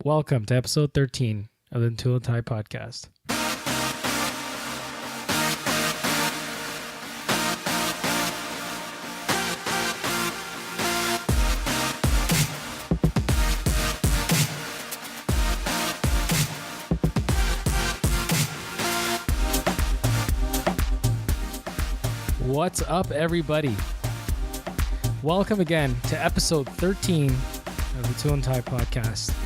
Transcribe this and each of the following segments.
Welcome to episode 13 of the Tool and Tie podcast. What's up, everybody? Welcome again to episode 13 of the Tool and Tie podcast.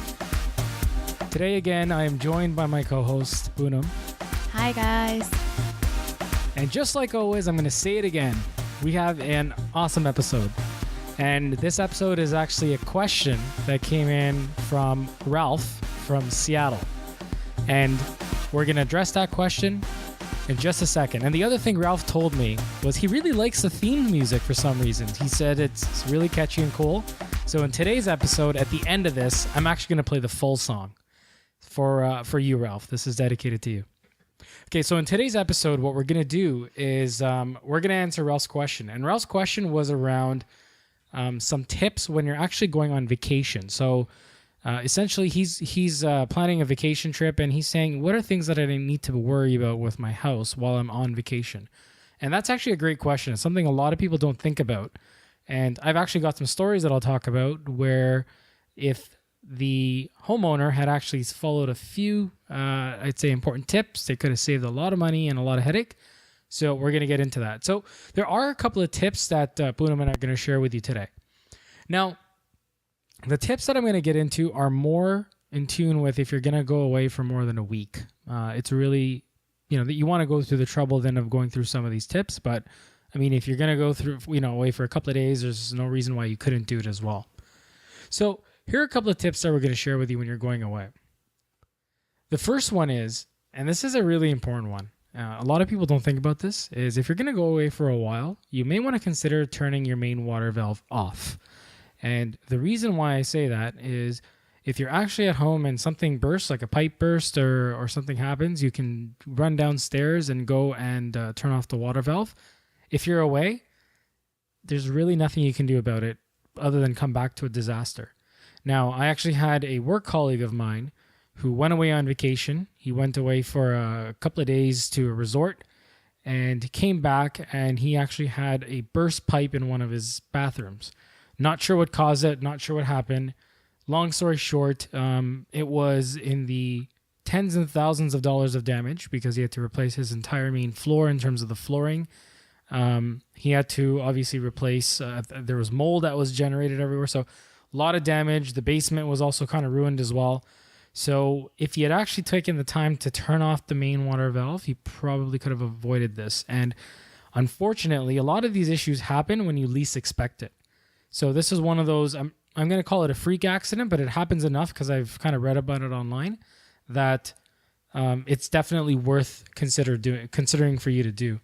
Today again, I am joined by my co-host, Poonam. Hi, guys. And just like always, I'm going to say it again. We have an awesome episode. And this episode is actually a question that came in from Ralph from Seattle. And we're going to address that question in just a second. And the other thing Ralph told me was he really likes the theme music for some reason. He said it's really catchy and cool. So in today's episode, at the end of this, I'm actually going to play the full song for you, Ralph. This is dedicated to you. Okay, so in today's episode, what we're going to do is we're going to answer Ralph's question. And Ralph's question was around some tips when you're actually going on vacation. So essentially, he's planning a vacation trip, and he's saying, what are things that I need to worry about with my house while I'm on vacation? And that's actually a great question. It's something a lot of people don't think about. And I've actually got some stories that I'll talk about where if the homeowner had actually followed a few, I'd say, important tips, they could have saved a lot of money and a lot of headache. So we're going to get into that. So there are a couple of tips that Poonam and I are going to share with you today. Now, the tips that I'm going to get into are more in tune with if you're going to go away for more than a week. It's really, that you want to go through the trouble then of going through some of these tips. But I mean, if you're going to go through, away for a couple of days, there's no reason why you couldn't do it as well. So here are a couple of tips that we're going to share with you when you're going away. The first one is, and this is a really important one, a lot of people don't think about this, is if you're going to go away for a while, you may want to consider turning your main water valve off. And the reason why I say that is if you're actually at home and something bursts, like a pipe burst or something happens, you can run downstairs and go and turn off the water valve. If you're away, there's really nothing you can do about it other than come back to a disaster. Now, I actually had a work colleague of mine who went away on vacation. He went away for a couple of days to a resort and came back, and he actually had a burst pipe in one of his bathrooms. Not sure what caused it, not sure what happened. Long story short, it was in the tens and thousands of dollars of damage because he had to replace his entire main floor in terms of the flooring. He had to obviously replace, there was mold that was generated everywhere. So a lot of damage. The basement was also kind of ruined as well. So if he had actually taken the time to turn off the main water valve, he probably could have avoided this. And unfortunately, a lot of these issues happen when you least expect it. So this is one of those, I'm going to call it a freak accident, but it happens enough because I've kind of read about it online that it's definitely worth considering for you to do.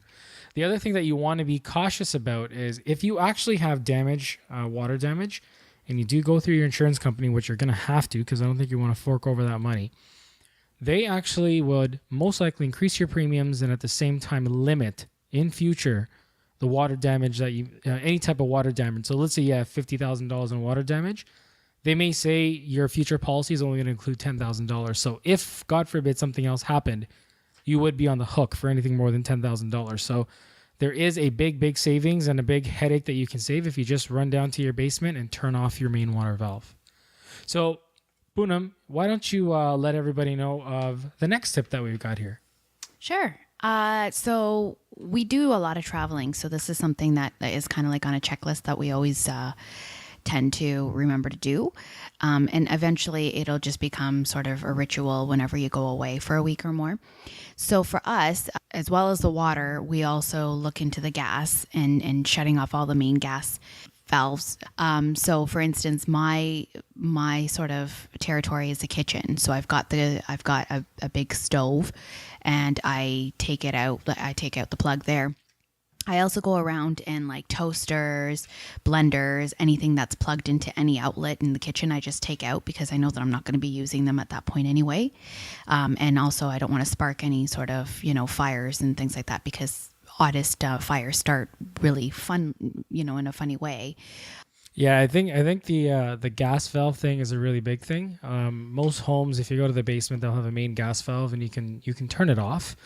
The other thing that you want to be cautious about is if you actually have damage, water damage, and you do go through your insurance company, which you're going to have to because I don't think you want to fork over that money, they actually would most likely increase your premiums and at the same time limit in future the water damage that you, any type of water damage. So let's say you have $50,000 in water damage. They may say your future policy is only going to include $10,000. So if, God forbid, something else happened, you would be on the hook for anything more than $10,000. So there is a big savings and a big headache that you can save if you just run down to your basement and turn off your main water valve. So, Poonam, why don't you let everybody know of the next tip that we've got here? Sure. So we do a lot of traveling. So this is something that is kind of like on a checklist that we always tend to remember to do. And eventually it'll just become sort of a ritual whenever you go away for a week or more. So for us, as well as the water, we also look into the gas and shutting off all the main gas valves. So for instance, my sort of territory is the kitchen. So I've got a big stove and I take out the plug there. I also go around and like toasters, blenders, anything that's plugged into any outlet in the kitchen, I just take out because I know that I'm not going to be using them at that point anyway. And also I don't want to spark any sort of, fires and things like that because oddest fires start really fun, in a funny way. Yeah, I think the gas valve thing is a really big thing. Most homes, if you go to the basement, they'll have a main gas valve, and you can turn it off.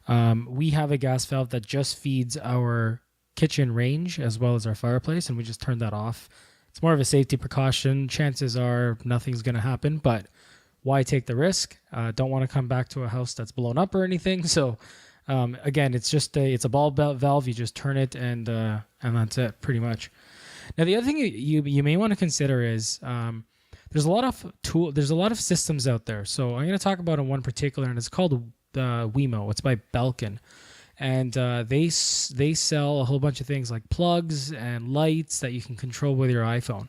We have a gas valve that just feeds our kitchen range as well as our fireplace, and we just turn that off. It's more of a safety precaution. Chances are nothing's going to happen, but why take the risk? Don't want to come back to a house that's blown up or anything. So again, it's a ball belt valve. You just turn it, and that's it, pretty much. Now, the other thing you may want to consider is there's a lot of systems out there. So I'm going to talk about one particular, and it's called Wemo. It's by Belkin, and they sell a whole bunch of things like plugs and lights that you can control with your iPhone.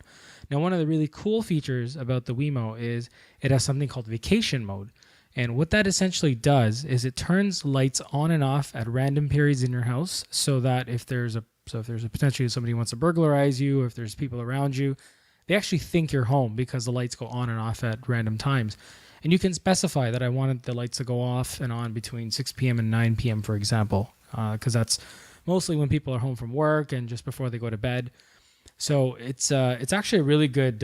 Now, one of the really cool features about the Wemo is it has something called vacation mode. And what that essentially does is it turns lights on and off at random periods in your house, so that if there's a potentially somebody who wants to burglarize you, if there's people around you, they actually think you're home because the lights go on and off at random times. And you can specify that I wanted the lights to go off and on between 6 p.m. and 9 p.m., for example, because that's mostly when people are home from work and just before they go to bed. So it's actually a really good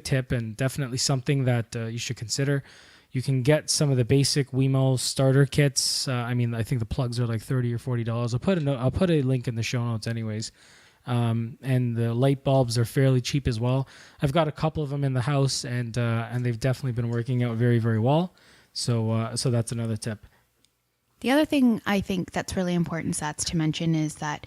tip, and definitely something that you should consider. You can get some of the basic Wemo starter kits. I think the plugs are like $30 or $40. I'll put a link in the show notes anyways. And the light bulbs are fairly cheap as well. I've got a couple of them in the house, and they've definitely been working out very, very well. So that's another tip. The other thing I think that's really important, Sats, to mention is that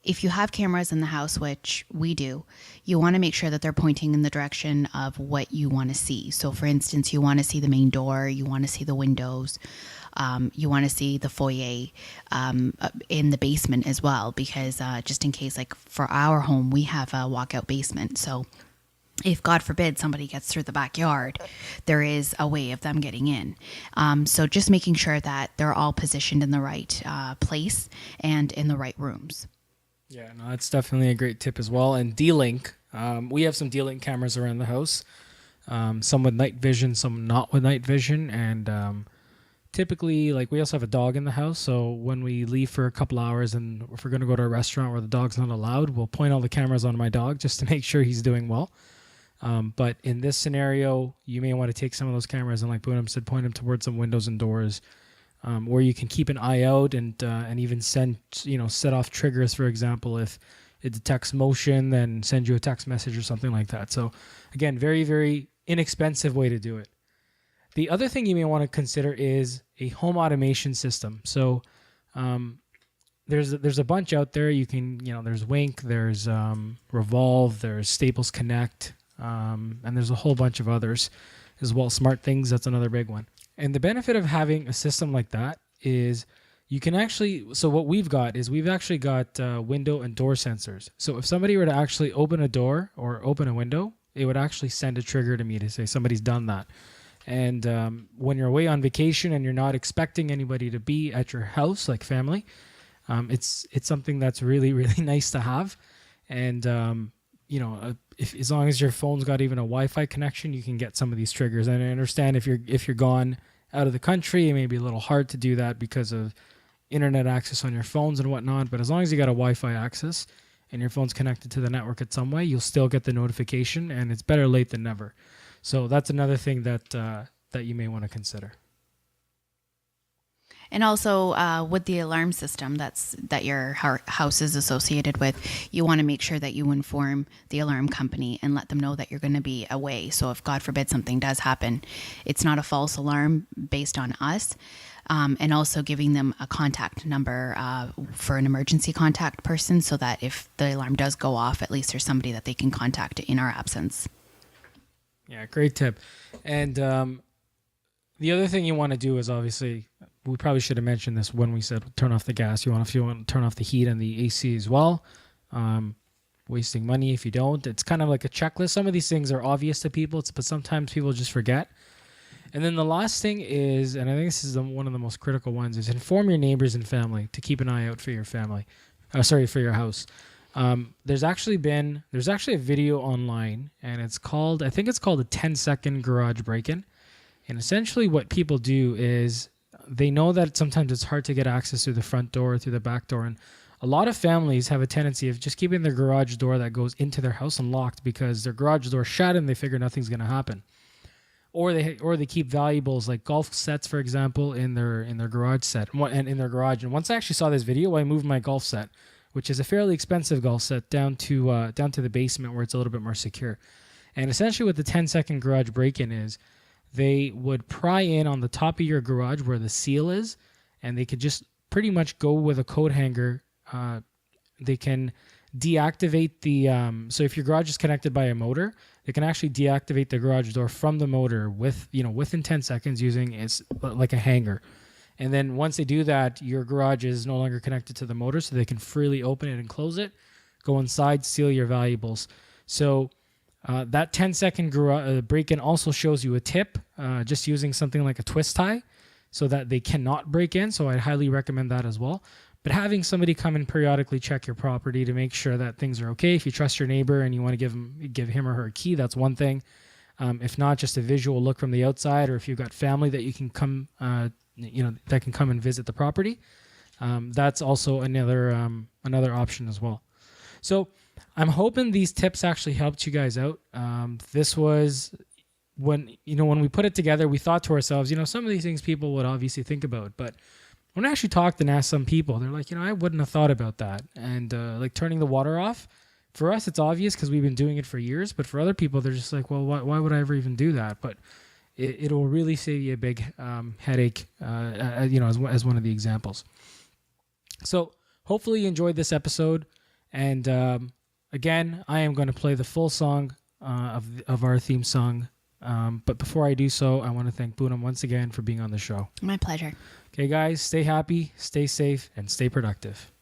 if you have cameras in the house, which we do, you want to make sure that they're pointing in the direction of what you want to see. So for instance, you want to see the main door, you want to see the windows, you want to see the foyer, in the basement as well, because just in case, like for our home, we have a walkout basement. So if God forbid somebody gets through the backyard, there is a way of them getting in. So just making sure that they're all positioned in the right place and in the right rooms. Yeah, no, that's definitely a great tip as well. And D-Link, we have some D-Link cameras around the house, some with night vision, some not with night vision. And typically, like, we also have a dog in the house. So when we leave for a couple hours and if we're going to go to a restaurant where the dog's not allowed, we'll point all the cameras on my dog just to make sure he's doing well. But in this scenario, you may want to take some of those cameras and, like Poonam said, point them towards some windows and doors, where you can keep an eye out and even set off triggers. For example, if it detects motion, then send you a text message or something like that. So again, very, very inexpensive way to do it. The other thing you may want to consider is a home automation system. So there's a bunch out there. You can, there's Wink, there's Revolve, there's Staples Connect, and there's a whole bunch of others as well. SmartThings, that's another big one. And the benefit of having a system like that is you can so what we've got is we've actually got window and door sensors. So if somebody were to actually open a door or open a window, it would actually send a trigger to me to say somebody's done that. And when you're away on vacation and you're not expecting anybody to be at your house, like family, it's something that's really, really nice to have. And if as long as your phone's got even a Wi-Fi connection, you can get some of these triggers. And I understand if you're gone out of the country, it may be a little hard to do that because of internet access on your phones and whatnot. But as long as you got a Wi-Fi access and your phone's connected to the network in some way, you'll still get the notification, and it's better late than never. So that's another thing that you may want to consider. And also with the alarm system that your house is associated with, you want to make sure that you inform the alarm company and let them know that you're going to be away. So if God forbid something does happen, it's not a false alarm based on us. And also giving them a contact number for an emergency contact person, so that if the alarm does go off, at least there's somebody that they can contact in our absence. Yeah, great tip. And the other thing you want to do is, obviously, we probably should have mentioned this when we said turn off the gas. If you want to turn off the heat and the AC as well. Wasting money if you don't. It's kind of like a checklist. Some of these things are obvious to people, but sometimes people just forget. And then the last thing is, and I think this is one of the most critical ones, is inform your neighbors and family to keep an eye out for your family. For your house. There's actually a video online, and I think it's called a 10-second garage break-in. And essentially what people do is they know that sometimes it's hard to get access through the front door or through the back door. And a lot of families have a tendency of just keeping their garage door that goes into their house unlocked because their garage door shut and they figure nothing's going to happen. Or they keep valuables like golf sets, for example, in their garage set and in their garage. And once I actually saw this video, I moved my golf set, which is a fairly expensive golf set, down to the basement where it's a little bit more secure. And essentially, what the 10-second garage break-in is, they would pry in on the top of your garage where the seal is, and they could just pretty much go with a coat hanger. They can deactivate the so if your garage is connected by a motor, they can actually deactivate the garage door from the motor within 10 seconds using it's like a hanger. And then once they do that, your garage is no longer connected to the motor, so they can freely open it and close it, go inside, seal your valuables. So that 10-second break-in also shows you a tip, just using something like a twist tie so that they cannot break in. So I'd highly recommend that as well. But having somebody come and periodically check your property to make sure that things are okay. If you trust your neighbor and you want to give him or her a key, that's one thing. If not, just a visual look from the outside, or if you've got family that you can come, that can come and visit the property, that's also another option as well. So I'm hoping these tips actually helped you guys out. This was when we put it together, we thought to ourselves, some of these things people would obviously think about, but when I actually talked and asked some people, they're like, I wouldn't have thought about that. And like turning the water off, for us, it's obvious because we've been doing it for years. But for other people, they're just like, well, why would I ever even do that? But it'll really save you a big headache, as one of the examples. So hopefully you enjoyed this episode. And again, I am going to play the full song of our theme song. But before I do so, I want to thank Poonam once again for being on the show. My pleasure. Okay, guys, stay happy, stay safe, and stay productive.